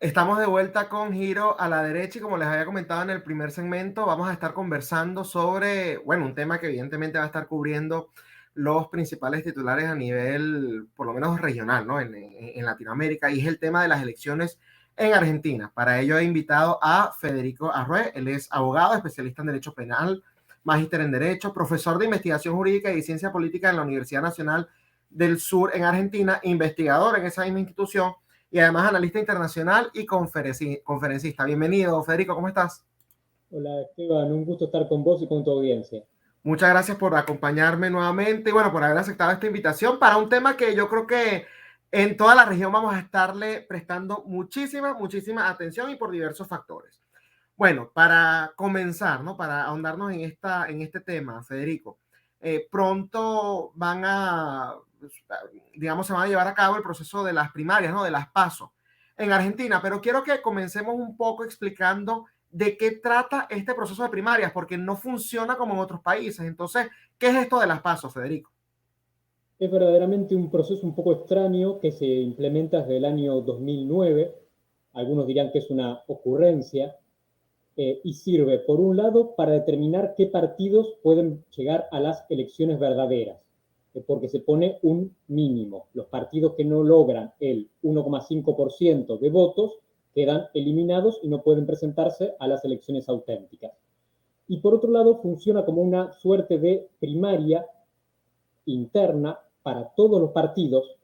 Estamos de vuelta con Giro a la Derecha y como les había comentado en el primer segmento, vamos a estar conversando sobre, bueno, un tema que evidentemente va a estar cubriendo los principales titulares a nivel, por lo menos regional, ¿no? En Latinoamérica, y es el tema de las elecciones en Argentina. Para ello he invitado a Federico Arrué. Él es abogado, especialista en Derecho Penal, magíster en Derecho, profesor de Investigación Jurídica y Ciencia Política en la Universidad Nacional del Sur en Argentina, investigador en esa misma institución y además analista internacional y conferencista. Bienvenido, Federico, ¿cómo estás? Hola Esteban, un gusto estar con vos y con tu audiencia. Muchas gracias por acompañarme nuevamente y bueno, por haber aceptado esta invitación para un tema que yo creo que en toda la región vamos a estarle prestando muchísima atención y por diversos factores. Bueno, para comenzar, ¿no? Para ahondarnos en este tema, Federico, pronto digamos, se van a llevar a cabo el proceso de las primarias, ¿no? De las PASO en Argentina, pero quiero que comencemos un poco explicando de qué trata este proceso de primarias, porque no funciona como en otros países. Entonces, ¿qué es esto de las PASO, Federico? Es verdaderamente un proceso un poco extraño que se implementa desde el año 2009. Algunos dirán que es una ocurrencia y sirve, por un lado, para determinar qué partidos pueden llegar a las elecciones verdaderas, porque se pone un mínimo. Los partidos que no logran el 1,5% de votos quedan eliminados y no pueden presentarse a las elecciones auténticas. Y por otro lado, funciona como una suerte de primaria interna para todos los partidos,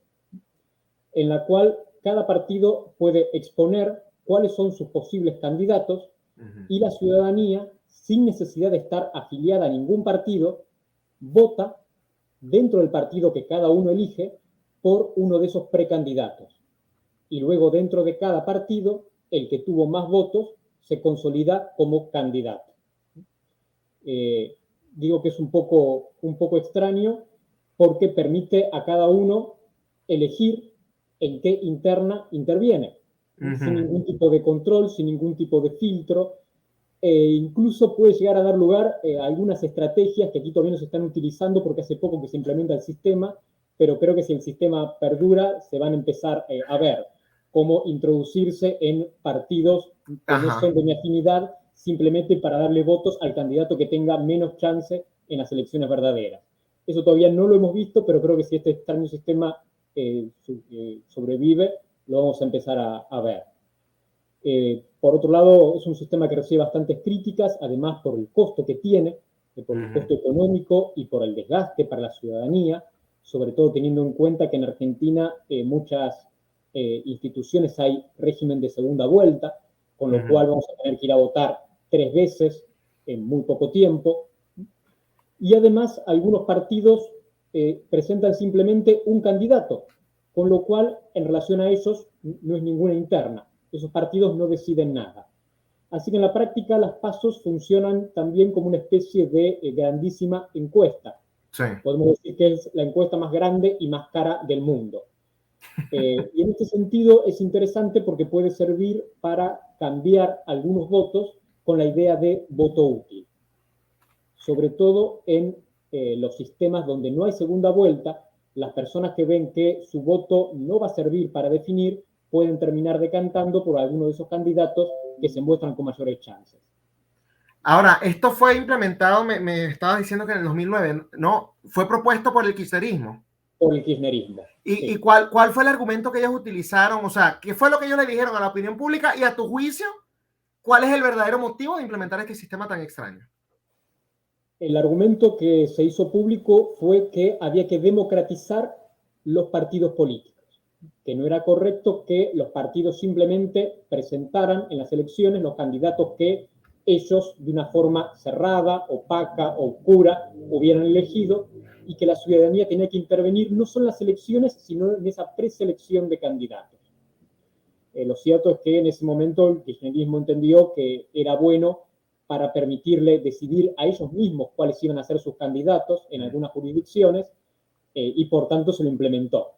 en la cual cada partido puede exponer cuáles son sus posibles candidatos y la ciudadanía, sin necesidad de estar afiliada a ningún partido, vota dentro del partido que cada uno elige por uno de esos precandidatos. Y luego dentro de cada partido, el que tuvo más votos se consolida como candidato. Digo que es un poco extraño porque permite a cada uno elegir en qué interna interviene, sin ningún tipo de control, sin ningún tipo de filtro, incluso puede llegar a dar lugar a algunas estrategias que aquí todavía no se están utilizando porque hace poco que se implementa el sistema, pero creo que si el sistema perdura se van a empezar a ver cómo introducirse en partidos que no son de mi afinidad simplemente para darle votos al candidato que tenga menos chance en las elecciones verdaderas. Eso todavía no lo hemos visto, pero creo que si este extraño sistema sobrevive, lo vamos a empezar a ver. Por otro lado, es un sistema que recibe bastantes críticas, además por el costo que tiene, por el costo económico y por el desgaste para la ciudadanía, sobre todo teniendo en cuenta que en Argentina muchas instituciones hay régimen de segunda vuelta, con lo cual vamos a tener que ir a votar 3 veces en muy poco tiempo. Y además algunos partidos presentan simplemente un candidato, con lo cual en relación a esos no es ninguna interna. Esos partidos no deciden nada. Así que en la práctica las PASOs funcionan también como una especie de grandísima encuesta. Sí. Podemos decir que es la encuesta más grande y más cara del mundo. Y en este sentido es interesante porque puede servir para cambiar algunos votos con la idea de voto útil. Sobre todo en los sistemas donde no hay segunda vuelta, las personas que ven que su voto no va a servir para definir pueden terminar decantando por alguno de esos candidatos que se muestran con mayores chances. Ahora, esto fue implementado, me estabas diciendo que en el 2009, ¿no? Fue propuesto por el kirchnerismo. Por el kirchnerismo. ¿Y cuál fue el argumento que ellos utilizaron? O sea, ¿qué fue lo que ellos le dijeron a la opinión pública? Y a tu juicio, ¿cuál es el verdadero motivo de implementar este sistema tan extraño? El argumento que se hizo público fue que había que democratizar los partidos políticos, que no era correcto que los partidos simplemente presentaran en las elecciones los candidatos que ellos de una forma cerrada, opaca, oscura hubieran elegido y que la ciudadanía tenía que intervenir no solo en las elecciones, sino en esa preselección de candidatos. Lo cierto es que en ese momento el kirchnerismo entendió que era bueno para permitirle decidir a ellos mismos cuáles iban a ser sus candidatos en algunas jurisdicciones y por tanto se lo implementó.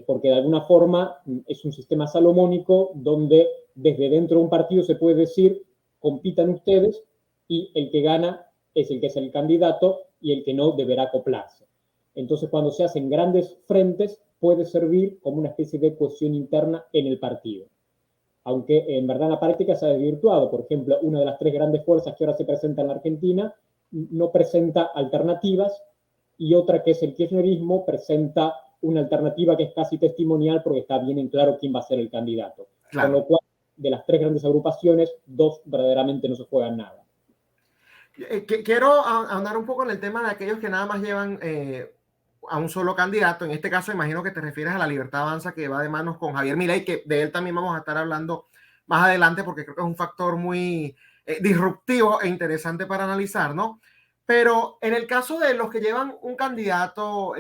Porque de alguna forma es un sistema salomónico donde desde dentro de un partido se puede decir compitan ustedes y el que gana es el que es el candidato y el que no deberá acoplarse. Entonces cuando se hacen grandes frentes puede servir como una especie de cohesión interna en el partido. aunque en verdad en la práctica se ha desvirtuado. Por ejemplo, una de las tres grandes fuerzas que ahora se presenta en la Argentina no presenta alternativas, y otra, que es el kirchnerismo, presenta una alternativa que es casi testimonial porque está bien en claro quién va a ser el candidato. Con Claro. lo cual, de las tres grandes agrupaciones, dos verdaderamente no se juegan nada. Quiero ahondar un poco en el tema de aquellos que nada más llevan a un solo candidato. En este caso, imagino que te refieres a la Libertad Avanza, que va de manos con Javier Milei, que de él también vamos a estar hablando más adelante, porque creo que es un factor muy disruptivo e interesante para analizar, ¿no? Pero en el caso de los que llevan un candidato,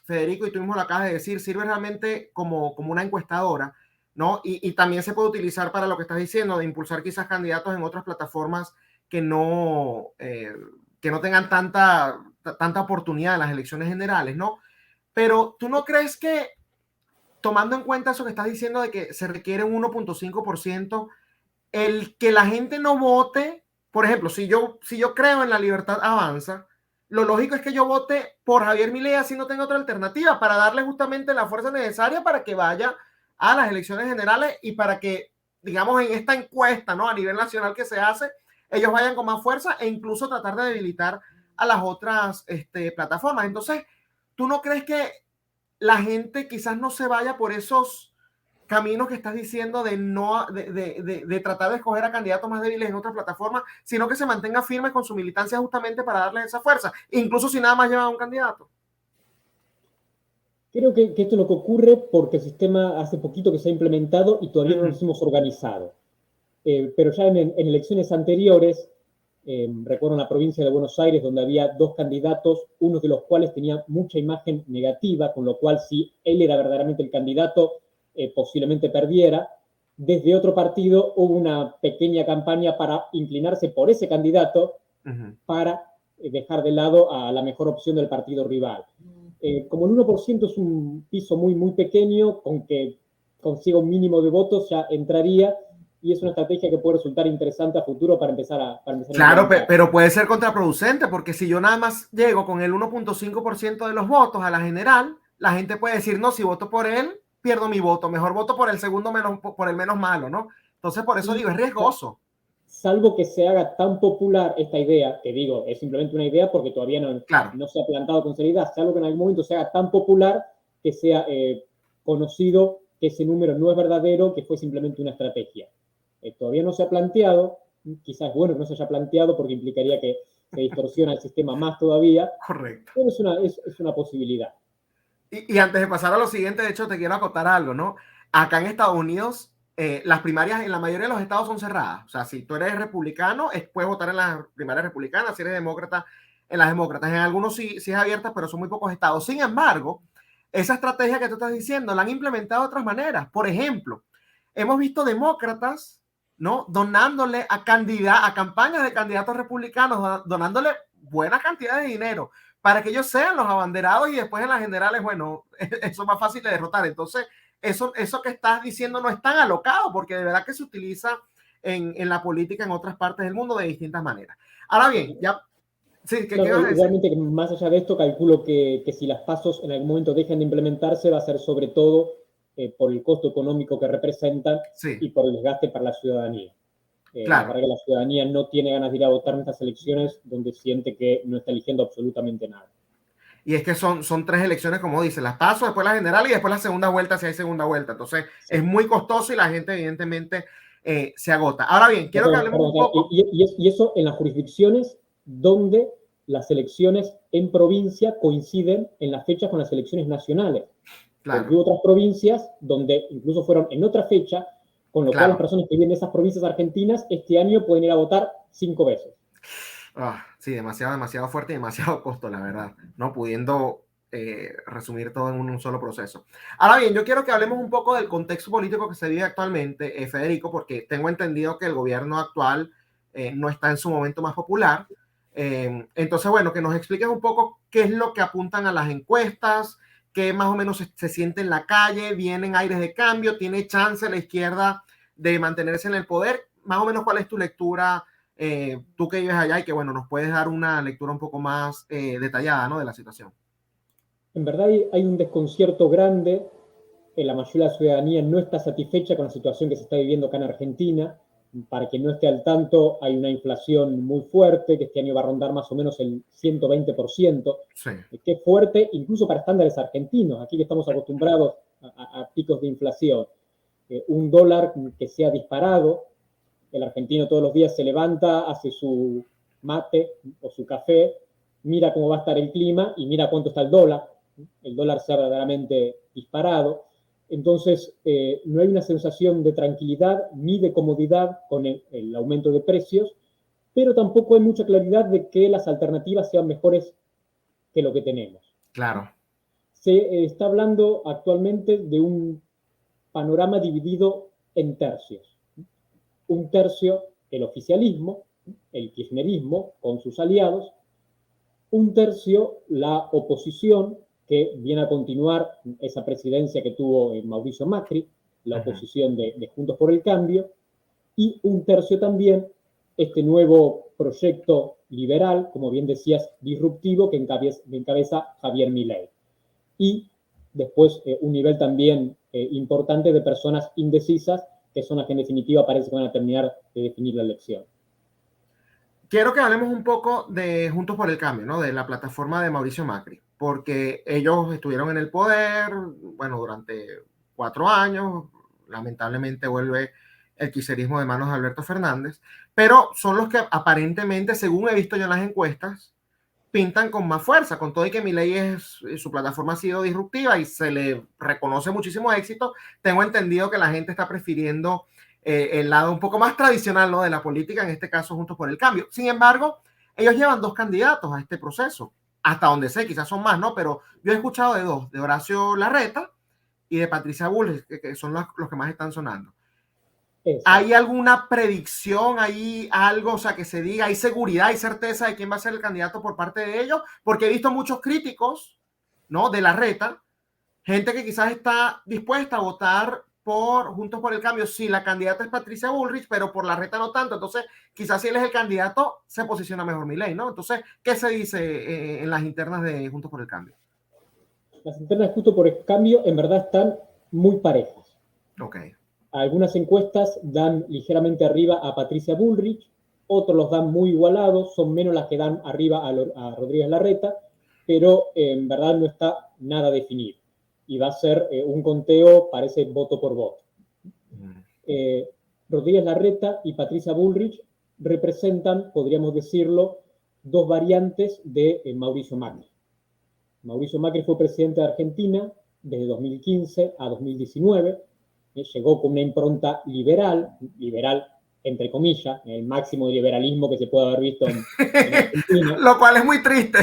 Federico, y tú mismo lo acabas de decir, sirve realmente como una encuestadora, ¿no? Y también se puede utilizar para lo que estás diciendo, de impulsar quizás candidatos en otras plataformas que que no tengan tanta oportunidad en las elecciones generales, ¿no? Pero tú no crees que, tomando en cuenta eso que estás diciendo de que se requiere un 1.5%, el que la gente no vote, por ejemplo, si yo creo en la Libertad Avanza, lo lógico es que yo vote por Javier Milei, así no tengo otra alternativa, para darle justamente la fuerza necesaria para que vaya a las elecciones generales y para que, digamos, en esta encuesta, ¿no?, a nivel nacional que se hace, ellos vayan con más fuerza e incluso tratar de debilitar a las otras plataformas. Entonces, ¿tú no crees que la gente quizás no se vaya por esos caminos que estás diciendo de no de tratar de escoger a candidatos más débiles en otras plataformas, sino que se mantenga firme con su militancia justamente para darle esa fuerza, incluso si nada más lleva a un candidato? Creo que esto es lo que ocurre porque el sistema hace poquito que se ha implementado y todavía no nos Uh-huh. hemos organizado. Pero ya en elecciones anteriores, recuerdo en la provincia de Buenos Aires, donde había dos candidatos, uno de los cuales tenía mucha imagen negativa, con lo cual si él era verdaderamente el candidato, posiblemente perdiera. Desde otro partido hubo una pequeña campaña para inclinarse por ese candidato, Uh-huh. para dejar de lado a la mejor opción del partido rival. Como el 1% es un piso muy, muy pequeño, con que consiga un mínimo de votos ya entraría, y es una estrategia que puede resultar interesante a futuro para empezar a Claro, implementar. pero puede ser contraproducente, porque si yo nada más llego con el 1.5% de los votos a la general, la gente puede decir, no, si voto por él, pierdo mi voto, mejor voto por el segundo menos, por el menos malo, ¿no? Entonces, por eso Y digo, es riesgoso. salvo que se haga tan popular esta idea, que digo, es simplemente una idea porque todavía Claro. no se ha plantado con seriedad, salvo que en algún momento se haga tan popular que sea conocido que ese número no es verdadero, que fue simplemente una estrategia. Todavía no se ha planteado, quizás es bueno que no se haya planteado porque implicaría que se distorsiona el sistema más todavía, Correcto. pero es una posibilidad. Y antes de pasar a lo siguiente, de hecho, te quiero acotar algo, ¿no? Acá en Estados Unidos, las primarias en la mayoría de los estados son cerradas. O sea, si tú eres republicano, puedes votar en las primarias republicanas. Si eres demócrata, en las demócratas. En algunos sí es abierta, pero son muy pocos estados. Sin embargo, esa estrategia que tú estás diciendo la han implementado de otras maneras. Por ejemplo, hemos visto demócratas, ¿no?, donándole a campañas de candidatos republicanos, donándole buena cantidad de dinero para que ellos sean los abanderados, y después en las generales, bueno, eso es más fácil de derrotar. Entonces, eso que estás diciendo no es tan alocado, porque de verdad que se utiliza en la política en otras partes del mundo de distintas maneras. Ahora bien, ya, sí, ¿qué No, vas a decir? igualmente, más allá de esto, calculo que si las pasos en algún momento dejan de implementarse, va a ser sobre todo por el costo económico que representan Sí, y por el desgaste para la ciudadanía. La claro. verdad que la ciudadanía no tiene ganas de ir a votar en estas elecciones donde siente que no está eligiendo absolutamente nada. Y es que son tres elecciones, como dice, las paso, después la general y después la segunda vuelta, si hay segunda vuelta. Entonces, es Sí. muy costoso y la gente, evidentemente, se agota. Ahora bien, quiero que hablemos un poco. Y eso en las jurisdicciones donde las elecciones en provincia coinciden en las fechas con las elecciones nacionales. Porque Claro, hubo otras provincias donde incluso fueron en otra fecha, con lo cual las claro. personas que viven en esas provincias argentinas este año pueden ir a votar 5 veces. Sí, demasiado fuerte y demasiado costo, la verdad, no pudiendo resumir todo en un solo proceso. Ahora bien, yo quiero que hablemos un poco del contexto político que se vive actualmente, Federico, porque tengo entendido que el gobierno actual no está en su momento más popular. Entonces, bueno, que nos expliques un poco qué es lo que apuntan a las encuestas, qué más o menos se siente en la calle, vienen aires de cambio, tiene chance la izquierda de mantenerse en el poder, más o menos cuál es tu lectura, tú que vives allá y que, bueno, nos puedes dar una lectura un poco más detallada, ¿no?, de la situación. En verdad hay un desconcierto grande la mayoría de la ciudadanía no está satisfecha con la situación que se está viviendo acá en Argentina. Para quien no esté al tanto, hay una inflación muy fuerte, que este año va a rondar más o menos el 120%, Sí. que es fuerte incluso para estándares argentinos, aquí que estamos acostumbrados a picos de inflación. Un dólar que se ha disparado, el argentino todos los días se levanta, hace su mate o su café, mira cómo va a estar el clima y mira cuánto está el dólar se ha verdaderamente disparado. Entonces, no hay una sensación de tranquilidad ni de comodidad con el aumento de precios, pero tampoco hay mucha claridad de que las alternativas sean mejores que lo que tenemos. Claro. Se está hablando actualmente de un panorama dividido en tercios. Un tercio el oficialismo, el kirchnerismo con sus aliados, un tercio la oposición, que viene a continuar esa presidencia que tuvo Mauricio Macri, la oposición de Juntos por el Cambio, y un tercio también este nuevo proyecto liberal, como bien decías, disruptivo, que encabeza Javier Milei. Y después un nivel también importante de personas indecisas, que son las que en definitiva parece que van a terminar de definir la elección. Quiero que hablemos un poco de Juntos por el Cambio, ¿no? De la plataforma de Mauricio Macri, porque ellos estuvieron en el poder, bueno, durante 4 años, lamentablemente vuelve el kirchnerismo de manos de Alberto Fernández, pero son los que aparentemente, según he visto yo en las encuestas, pintan con más fuerza, con todo y que Milei su plataforma ha sido disruptiva y se le reconoce muchísimo éxito. Tengo entendido que la gente está prefiriendo el lado un poco más tradicional, ¿no?, de la política, en este caso Juntos por el Cambio. Sin embargo, ellos llevan 2 candidatos a este proceso, hasta donde sé, quizás son más, ¿no? Pero yo he escuchado de 2, de Horacio Larreta y de Patricia Bullrich, que son los que más están sonando. Exacto. ¿Hay alguna predicción, hay algo, o sea, que se diga, hay seguridad, hay certeza de quién va a ser el candidato por parte de ellos? Porque he visto muchos críticos, ¿no?, de Larreta, gente que quizás está dispuesta a votar por Juntos por el Cambio si la candidata es Patricia Bullrich, pero por Larreta no tanto. Entonces, quizás si él es el candidato, se posiciona mejor Milei, ¿no? Entonces, ¿qué se dice en las internas de Juntos por el Cambio? Las internas de Juntos por el Cambio en verdad están muy parejas. Ok. Algunas encuestas dan ligeramente arriba a Patricia Bullrich, otros los dan muy igualados, son menos las que dan arriba a Rodríguez Larreta, pero en verdad no está nada definido. Y va a ser un conteo, parece, voto por voto. Rodríguez Larreta y Patricia Bullrich representan, podríamos decirlo, 2 variantes de Mauricio Macri. Mauricio Macri fue presidente de Argentina desde 2015 a 2019, llegó con una impronta liberal entre comillas, el máximo de liberalismo que se puede haber visto en Argentina. Lo cual es muy triste.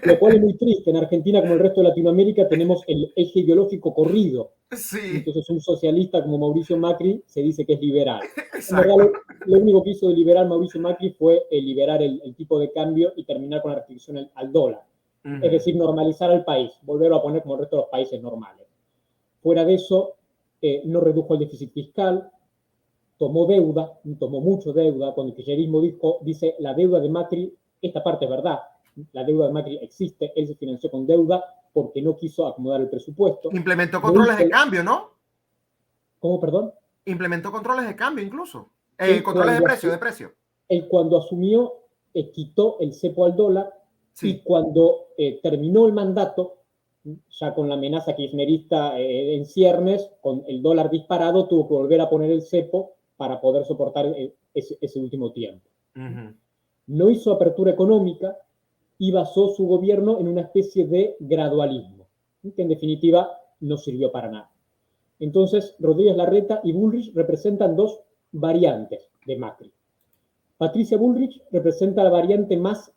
Lo cual es muy triste. En Argentina, como el resto de Latinoamérica, tenemos el eje ideológico corrido. Sí. Entonces, un socialista como Mauricio Macri se dice que es liberal. En verdad, lo único que hizo de liberal Mauricio Macri fue liberar el tipo de cambio y terminar con la restricción al dólar. Es decir, normalizar al país, volverlo a poner como el resto de los países normales. Fuera de eso, no redujo el déficit fiscal, tomó mucho deuda. Cuando el kirchnerismo dice la deuda de Macri, esta parte es verdad, la deuda de Macri existe, él se financió con deuda porque no quiso acomodar el presupuesto. Implementó controles de cambio, ¿no? ¿Cómo, perdón? Implementó controles de cambio incluso. Controles de precio. Él cuando asumió, quitó el cepo al dólar, sí. Y cuando terminó el mandato, ya con la amenaza kirchnerista en ciernes, con el dólar disparado, tuvo que volver a poner el cepo para poder soportar ese último tiempo. No hizo apertura económica y basó su gobierno en una especie de gradualismo, que en definitiva no sirvió para nada. Entonces, Rodríguez Larreta y Bullrich representan 2 variantes de Macri. Patricia Bullrich representa la variante más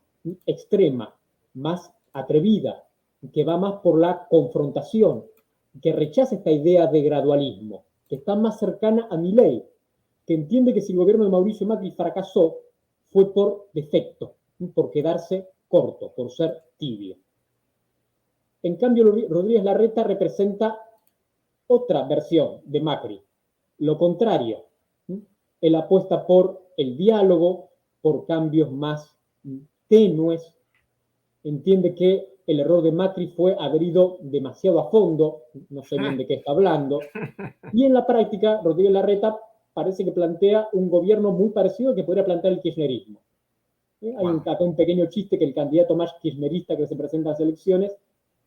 extrema, más atrevida, que va más por la confrontación, que rechaza esta idea de gradualismo, que está más cercana a Milei, que entiende que si el gobierno de Mauricio Macri fracasó, fue por defecto, por quedarse corto, por ser tibio. En cambio, Rodríguez Larreta representa otra versión de Macri, lo contrario. Él apuesta por el diálogo, por cambios más tenues, entiende que el error de Macri fue haber ido demasiado a fondo, no sé bien de qué está hablando, y en la práctica Rodríguez Larreta parece que plantea un gobierno muy parecido al que podría plantear el kirchnerismo. Hay Wow, acá un pequeño chiste que el candidato más kirchnerista que se presenta a las elecciones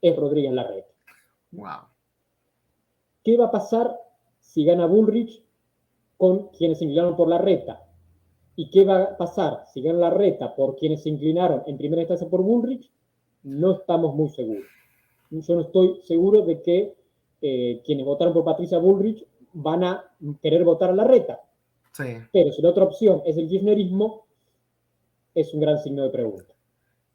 es Rodríguez Larreta. wow. ¿Qué va a pasar si gana Bullrich con quienes se inclinaron por Larreta? ¿Y qué va a pasar si gana Larreta por quienes se inclinaron en primera instancia por Bullrich? No estamos muy seguros. Yo no estoy seguro de que quienes votaron por Patricia Bullrich van a querer votar a Larreta. Sí. Pero si la otra opción es el kirchnerismo, es un gran signo de pregunta.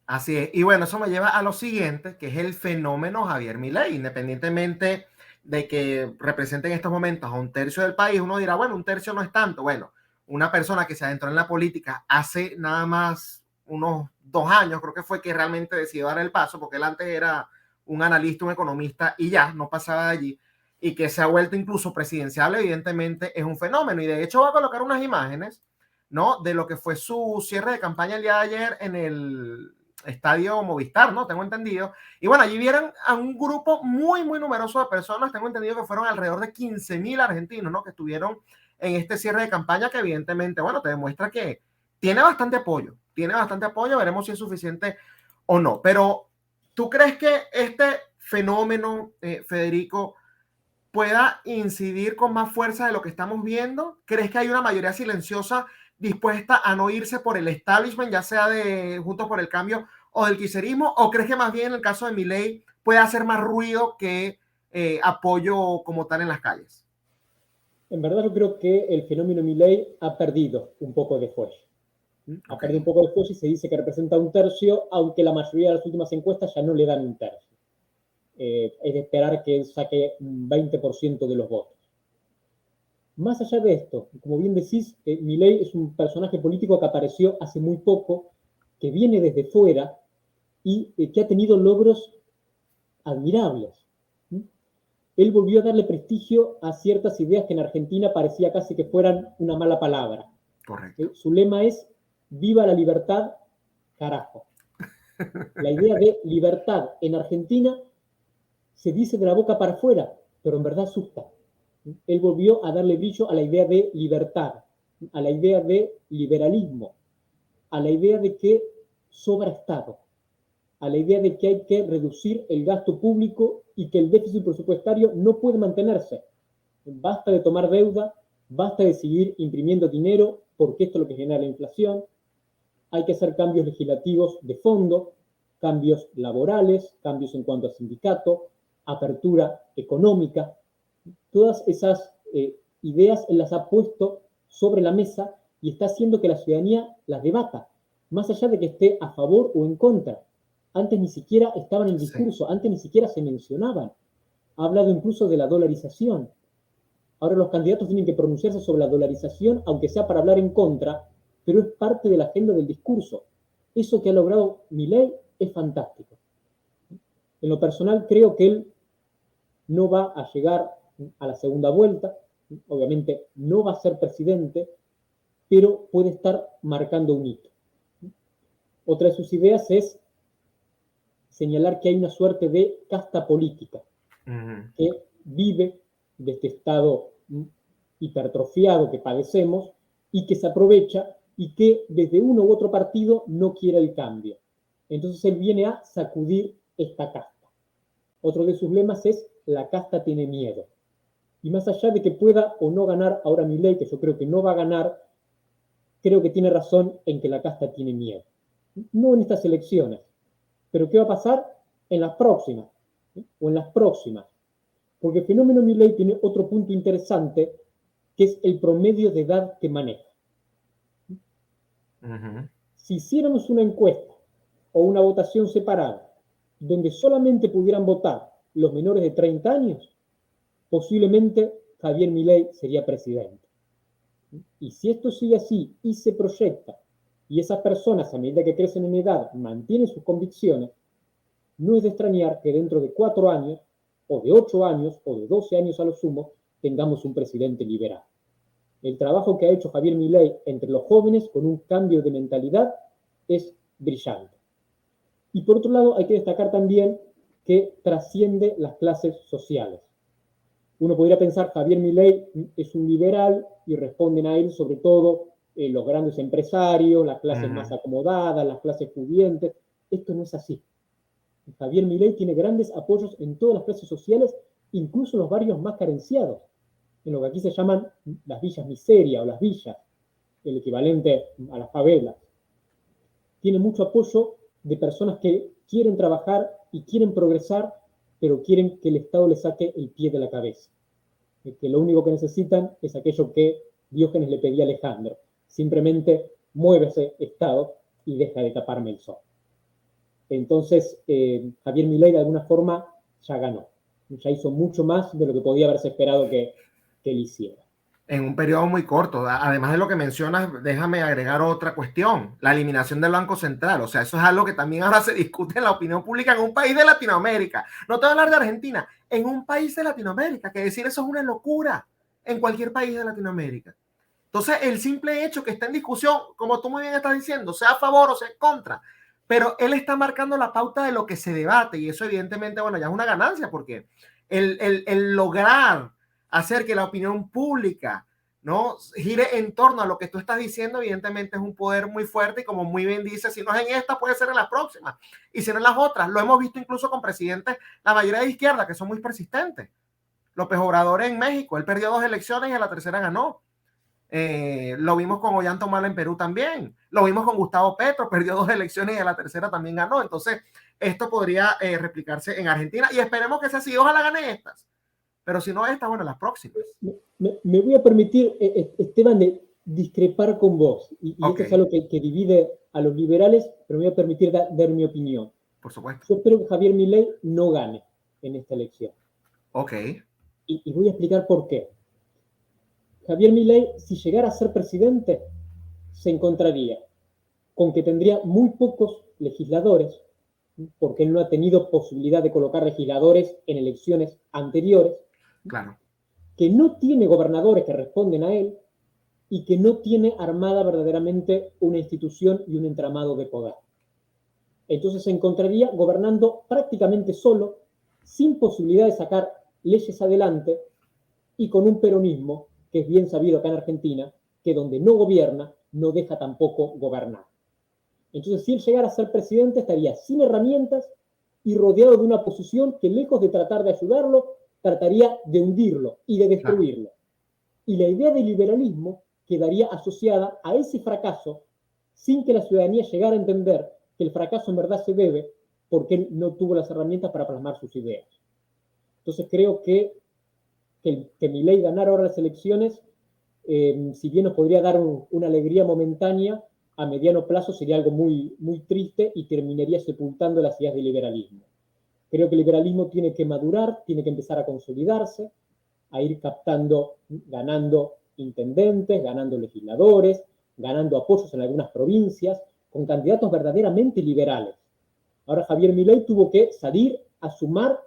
Así es. Y bueno, eso me lleva a lo siguiente, que es el fenómeno Javier Milei. Independientemente de que represente en estos momentos a un tercio del país, uno dirá, bueno, un tercio no es tanto. Bueno, una persona que se adentró en la política hace nada más unos 2 años, creo que fue que realmente decidió dar el paso, porque él antes era un analista, un economista y ya, no pasaba de allí, y que se ha vuelto incluso presidencial, evidentemente es un fenómeno. Y de hecho voy a colocar unas imágenes, ¿no? De lo que fue su cierre de campaña el día de ayer en el Estadio Movistar, ¿no? Tengo entendido. Y bueno, allí vieron a un grupo muy, muy numeroso de personas. Tengo entendido que fueron alrededor de 15,000 argentinos, ¿no? Que estuvieron en este cierre de campaña que evidentemente, bueno, te demuestra que tiene bastante apoyo. Tiene bastante apoyo. Veremos si es suficiente o no. Pero, ¿tú crees que este fenómeno, Federico, pueda incidir con más fuerza de lo que estamos viendo? ¿Crees que hay una mayoría silenciosa dispuesta a no irse por el establishment, ya sea de Juntos por el Cambio o del kirchnerismo? ¿O crees que más bien en el caso de Milei puede hacer más ruido que apoyo como tal en las calles? En verdad yo creo que el fenómeno Milei ha perdido un poco de fuelle. Ha Ok, perdido un poco de fuelle y se dice que representa un tercio, aunque la mayoría de las últimas encuestas ya no le dan un tercio. Es de esperar que saque un 20% de los votos. Más allá de esto, como bien decís, Milei es un personaje político que apareció hace muy poco, que viene desde fuera y que ha tenido logros admirables. Él volvió a darle prestigio a ciertas ideas que en Argentina parecía casi que fueran una mala palabra. correcto. Su lema es "Viva la libertad, carajo". La idea de libertad en Argentina se dice de la boca para afuera, pero en verdad asusta. Él volvió a darle brillo a la idea de libertad, a la idea de liberalismo, a la idea de que sobra Estado, a la idea de que hay que reducir el gasto público y que el déficit presupuestario no puede mantenerse. Basta de tomar deuda, basta de seguir imprimiendo dinero, porque esto es lo que genera la inflación. Hay que hacer cambios legislativos de fondo, cambios laborales, cambios en cuanto a sindicato, apertura económica. Todas esas ideas él las ha puesto sobre la mesa y está haciendo que la ciudadanía las debata, más allá de que esté a favor o en contra. Antes ni siquiera estaban en el Sí. discurso, antes ni siquiera se mencionaban. Ha hablado incluso de la dolarización. Ahora los candidatos tienen que pronunciarse sobre la dolarización, aunque sea para hablar en contra, pero es parte de la agenda del discurso. Eso que ha logrado Milei es fantástico. En lo personal creo que él no va a llegar a la segunda vuelta, obviamente no va a ser presidente, pero puede estar marcando un hito. Otra de sus ideas es señalar que hay una suerte de casta política que vive de este estado hipertrofiado que padecemos y que se aprovecha y que desde uno u otro partido no quiere el cambio. Entonces él viene a sacudir esta casta. Otro de sus lemas es "la casta tiene miedo". Y más allá de que pueda o no ganar ahora Milei, que yo creo que no va a ganar, creo que tiene razón en que la casta tiene miedo. No en estas elecciones, pero ¿qué va a pasar en las próximas? O en las próximas. Porque el fenómeno Milei tiene otro punto interesante, que es el promedio de edad que maneja. Si hiciéramos una encuesta o una votación separada, donde solamente pudieran votar los menores de 30 años, posiblemente Javier Milei sería presidente. Y si esto sigue así y se proyecta, y esas personas a medida que crecen en edad mantienen sus convicciones, no es de extrañar que dentro de 4 años, o de 8 años, o de 12 años a lo sumo, tengamos un presidente liberal. El trabajo que ha hecho Javier Milei entre los jóvenes con un cambio de mentalidad es brillante. Y por otro lado, hay que destacar también que trasciende las clases sociales. Uno podría pensar, Javier Milei es un liberal y responden a él sobre todo los grandes empresarios, las clases más acomodadas, las clases pudientes. Esto no es así. Javier Milei tiene grandes apoyos en todas las clases sociales, incluso en los barrios más carenciados, en lo que aquí se llaman las villas miseria o las villas, el equivalente a las favelas. Tiene mucho apoyo de personas que quieren trabajar y quieren progresar, pero quieren que el Estado les saque el pie de la cabeza. Que lo único que necesitan es aquello que Diógenes le pedía a Alejandro. Simplemente mueve ese Estado y deja de taparme el sol. Entonces, Javier Milei de alguna forma ya ganó. Ya hizo mucho más de lo que podía haberse esperado que él hiciera. En un periodo muy corto. Además de lo que mencionas, déjame agregar otra cuestión, la eliminación del Banco Central. O sea, eso es algo que también ahora se discute en la opinión pública en un país de Latinoamérica. No te voy a hablar de Argentina, en un país de Latinoamérica, que decir eso es una locura en cualquier país de Latinoamérica. Entonces, el simple hecho que está en discusión, como tú muy bien estás diciendo, sea a favor o sea en contra, pero él está marcando la pauta de lo que se debate y eso evidentemente, bueno, ya es una ganancia porque el lograr hacer que la opinión pública no gire en torno a lo que tú estás diciendo, evidentemente es un poder muy fuerte y como muy bien dice, si no es en esta puede ser en las próximas y si no en las otras. Lo hemos visto incluso con presidentes, la mayoría de izquierda, que son muy persistentes. López Obrador en México, él perdió 2 elecciones y a la tercera ganó. Lo vimos con Ollanta Humala en Perú también, lo vimos con Gustavo Petro, perdió 2 elecciones y a la tercera también ganó. Entonces esto podría replicarse en Argentina y esperemos que sea así, ojalá gane estas, pero si no estas, bueno, las próximas. Me voy a permitir, Esteban, de discrepar con vos, y okay. Esto es algo que divide a los liberales, pero me voy a permitir dar mi opinión. Por supuesto. Yo espero que Javier Milei no gane en esta elección. Ok. Y voy a explicar por qué. Javier Milei, si llegara a ser presidente, se encontraría con que tendría muy pocos legisladores, porque él no ha tenido posibilidad de colocar legisladores en elecciones anteriores. Claro. Que no tiene gobernadores que responden a él y que no tiene armada verdaderamente una institución y un entramado de poder. Entonces se encontraría gobernando prácticamente solo, sin posibilidad de sacar leyes adelante y con un peronismo que es bien sabido acá en Argentina, que donde no gobierna, no deja tampoco gobernar. Entonces, si él llegara a ser presidente, estaría sin herramientas y rodeado de una oposición que, lejos de tratar de ayudarlo, trataría de hundirlo y de destruirlo. Claro. Y la idea del liberalismo quedaría asociada a ese fracaso sin que la ciudadanía llegara a entender que el fracaso en verdad se debe porque él no tuvo las herramientas para plasmar sus ideas. Entonces creo que Milei ganar ahora las elecciones, si bien nos podría dar una alegría momentánea, a mediano plazo sería algo muy, muy triste y terminaría sepultando las ideas del liberalismo. Creo que el liberalismo tiene que madurar, tiene que empezar a consolidarse, a ir captando, ganando intendentes, ganando legisladores, ganando apoyos en algunas provincias, con candidatos verdaderamente liberales. Ahora Javier Milei tuvo que salir a sumar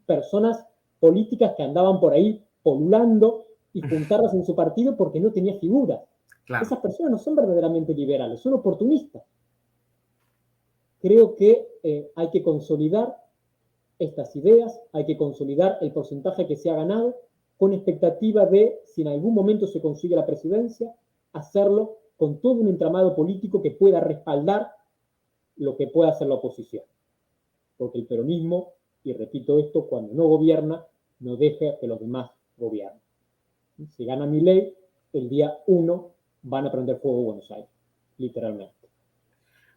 personas políticas que andaban por ahí polulando y juntarlas en su partido porque no tenía figuras. Claro. Esas personas no son verdaderamente liberales, son oportunistas. Creo que hay que consolidar estas ideas, hay que consolidar el porcentaje que se ha ganado con expectativa de, si en algún momento se consigue la presidencia, hacerlo con todo un entramado político que pueda respaldar lo que pueda hacer la oposición. Porque el peronismo, y repito esto, cuando no gobierna, no deja que los demás gobiernen. Si gana Milei, el día 1 van a prender fuego Buenos Aires, literalmente.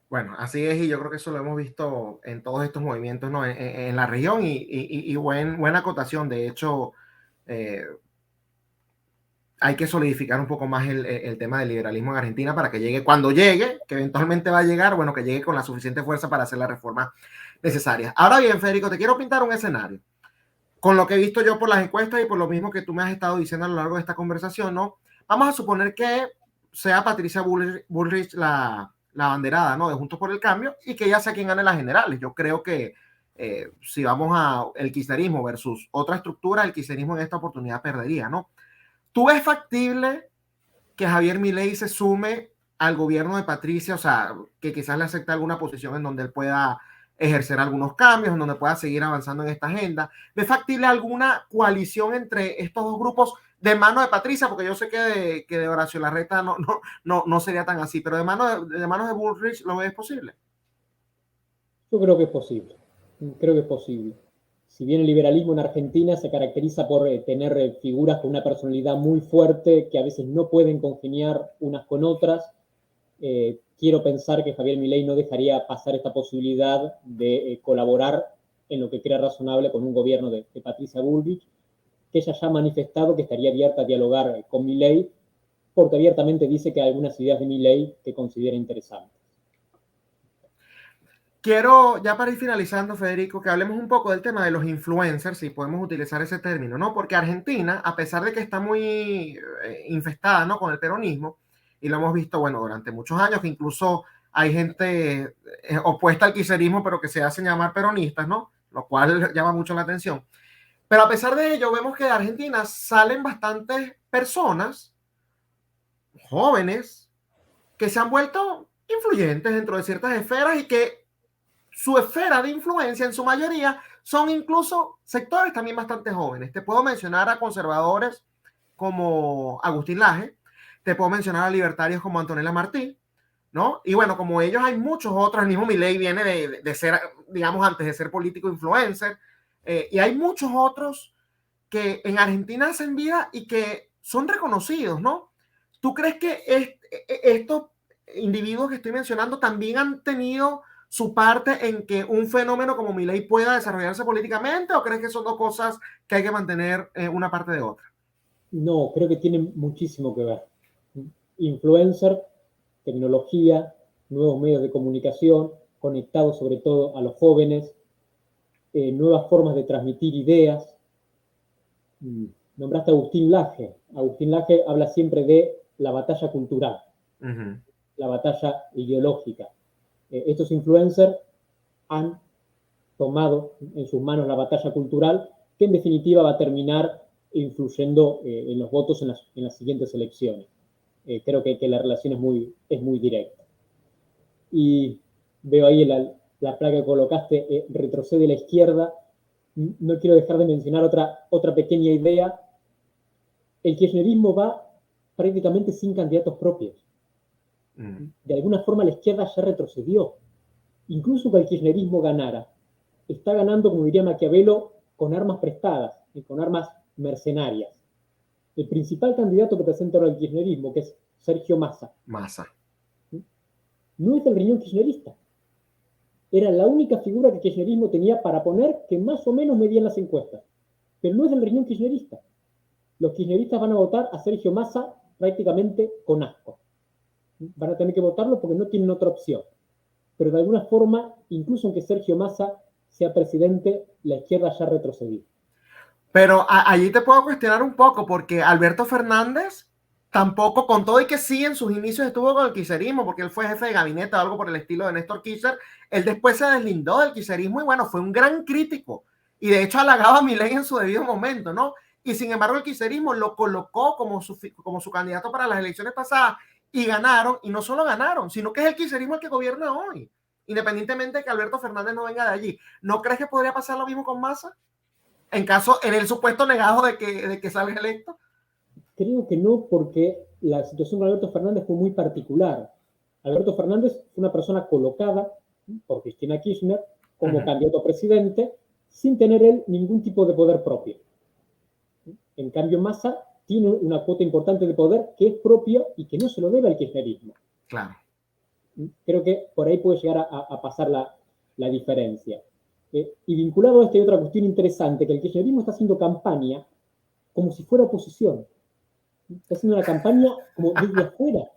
Bueno, así es, y yo creo que eso lo hemos visto en todos estos movimientos, ¿no? en la región y buena acotación. De hecho, hay que solidificar un poco más el tema del liberalismo en Argentina para que llegue, cuando llegue, que eventualmente va a llegar, bueno, que llegue con la suficiente fuerza para hacer las reformas necesarias. Ahora bien, Federico, te quiero pintar un escenario. Con lo que he visto yo por las encuestas y por lo mismo que tú me has estado diciendo a lo largo de esta conversación, ¿no? Vamos a suponer que sea Patricia Bullrich la banderada, ¿no? De Juntos por el Cambio y que ella sea quien gane las generales. Yo creo que si vamos a el kirchnerismo versus otra estructura, el kirchnerismo en esta oportunidad perdería, ¿no? ¿Tú ves factible que Javier Milei se sume al gobierno de Patricia? O sea, que quizás le acepte alguna posición en donde él pueda ejercer algunos cambios, en donde pueda seguir avanzando en esta agenda. ¿Ve factible alguna coalición entre estos dos grupos de mano de Patricia? Porque yo sé que de Horacio Larreta no sería tan así, pero de manos de Bullrich, ¿lo ves posible? Yo creo que es posible. Creo que es posible. Si bien el liberalismo en Argentina se caracteriza por tener figuras con una personalidad muy fuerte que a veces no pueden congeniar unas con otras, quiero pensar que Javier Milei no dejaría pasar esta posibilidad de colaborar en lo que crea razonable con un gobierno de Patricia Bullrich, que ella ya ha manifestado que estaría abierta a dialogar con Milei, porque abiertamente dice que hay algunas ideas de Milei que considera interesantes. Quiero, ya para ir finalizando, Federico, que hablemos un poco del tema de los influencers, si podemos utilizar ese término, ¿no? Porque Argentina, a pesar de que está muy infestada, ¿no?, con el peronismo, y lo hemos visto, bueno, durante muchos años, que incluso hay gente opuesta al kirchnerismo, pero que se hacen llamar peronistas, ¿no? Lo cual llama mucho la atención. Pero a pesar de ello, vemos que de Argentina salen bastantes personas jóvenes que se han vuelto influyentes dentro de ciertas esferas y que su esfera de influencia en su mayoría son incluso sectores también bastante jóvenes. Te puedo mencionar a conservadores como Agustín Laje, te puedo mencionar a libertarios como Antonella Martí, ¿no? Y bueno, como ellos hay muchos otros, el mismo Milei viene de ser, digamos, antes de ser político influencer, y hay muchos otros que en Argentina hacen vida y que son reconocidos, ¿no? ¿Tú crees que estos individuos que estoy mencionando también han tenido su parte en que un fenómeno como Milei pueda desarrollarse políticamente, o crees que son dos cosas que hay que mantener una parte de otra? No, creo que tienen muchísimo que ver. Influencer, tecnología, nuevos medios de comunicación, conectados sobre todo a los jóvenes, nuevas formas de transmitir ideas. Nombraste a Agustín Laje. Agustín Laje habla siempre de la batalla cultural, la batalla ideológica. Estos influencers han tomado en sus manos la batalla cultural, que en definitiva va a terminar influyendo en los votos en las siguientes elecciones. Creo que la relación es muy directa. Y veo ahí la placa que colocaste, retrocede a la izquierda. No quiero dejar de mencionar otra pequeña idea. El kirchnerismo va prácticamente sin candidatos propios. De alguna forma la izquierda ya retrocedió. Incluso que el kirchnerismo ganara, está ganando, como diría Maquiavelo, con armas prestadas y con armas mercenarias. El principal candidato que presenta ahora el kirchnerismo, que es Sergio Massa, no es del riñón kirchnerista. Era la única figura que el kirchnerismo tenía para poner que más o menos medían las encuestas. Pero no es del riñón kirchnerista. Los kirchneristas van a votar a Sergio Massa prácticamente con asco. Van a tener que votarlo porque no tienen otra opción. Pero de alguna forma, incluso aunque Sergio Massa sea presidente, la izquierda ya retrocedió. Pero allí te puedo cuestionar un poco, porque Alberto Fernández tampoco, con todo y que sí en sus inicios estuvo con el kirchnerismo, porque él fue jefe de gabinete o algo por el estilo de Néstor Kirchner, él después se deslindó del kirchnerismo y bueno, fue un gran crítico. Y de hecho halagaba a Milei en su debido momento, ¿no? Y sin embargo el kirchnerismo lo colocó como su candidato para las elecciones pasadas y ganaron, y no solo ganaron, sino que es el kirchnerismo el que gobierna hoy, independientemente de que Alberto Fernández no venga de allí. ¿No crees que podría pasar lo mismo con Massa? En el supuesto negado de que salga electo. Creo que no, porque la situación con Alberto Fernández fue muy particular. Alberto Fernández fue una persona colocada por Cristina Kirchner como candidato a presidente sin tener él ningún tipo de poder propio. En cambio, Massa tiene una cuota importante de poder que es propia y que no se lo debe al kirchnerismo. Claro. Creo que por ahí puede llegar a pasar la diferencia. Y vinculado a esto hay otra cuestión interesante, que el kirchnerismo está haciendo campaña como si fuera oposición. Está haciendo una campaña como desde afuera.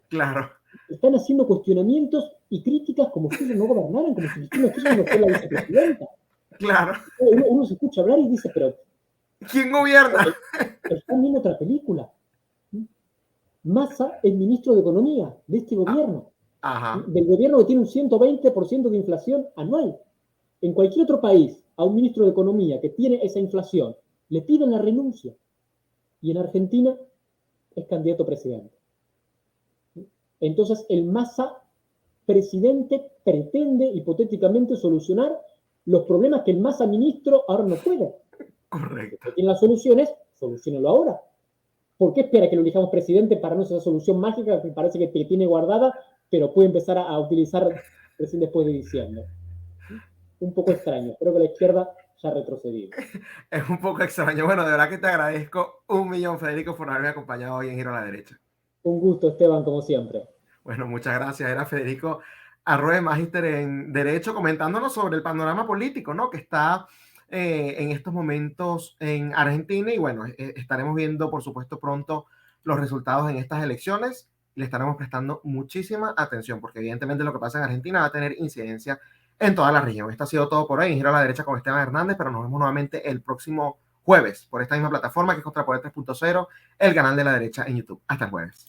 Claro. Están haciendo cuestionamientos y críticas como si ellos no gobernaran, como si Cristina Kirchner no fuera la vicepresidenta. Claro. Uno se escucha hablar y dice, pero ¿quién gobierna? están viendo otra película. Massa es ministro de Economía de este gobierno. Del gobierno que tiene un 120% de inflación anual. En cualquier otro país, a un ministro de Economía que tiene esa inflación, le piden la renuncia. Y en Argentina es candidato a presidente. Entonces, el Massa presidente pretende hipotéticamente solucionar los problemas que el Massa ministro ahora no puede. Correcto. Si tiene las soluciones, solucionenlo ahora. ¿Por qué espera que lo elijamos presidente para no ser esa solución mágica que parece que tiene guardada, pero puede empezar a utilizar recién después de diciembre? Un poco extraño. Creo que la izquierda ya ha retrocedido. Es un poco extraño. Bueno, de verdad que te agradezco 1.000.000, Federico, por haberme acompañado hoy en Giro a la Derecha. Un gusto, Esteban, como siempre. Bueno, muchas gracias. Era Federico Arroyo, magíster en Derecho, comentándonos sobre el panorama político, ¿no? Que está en estos momentos en Argentina. Y bueno, estaremos viendo, por supuesto, pronto los resultados en estas elecciones. Le estaremos prestando muchísima atención, porque evidentemente lo que pasa en Argentina va a tener incidencia en toda la región. Esto ha sido todo por hoy en Giro a la Derecha con Esteban Hernández, pero nos vemos nuevamente el próximo jueves por esta misma plataforma que es Contrapoder 3.0, el canal de la derecha en YouTube. Hasta el jueves.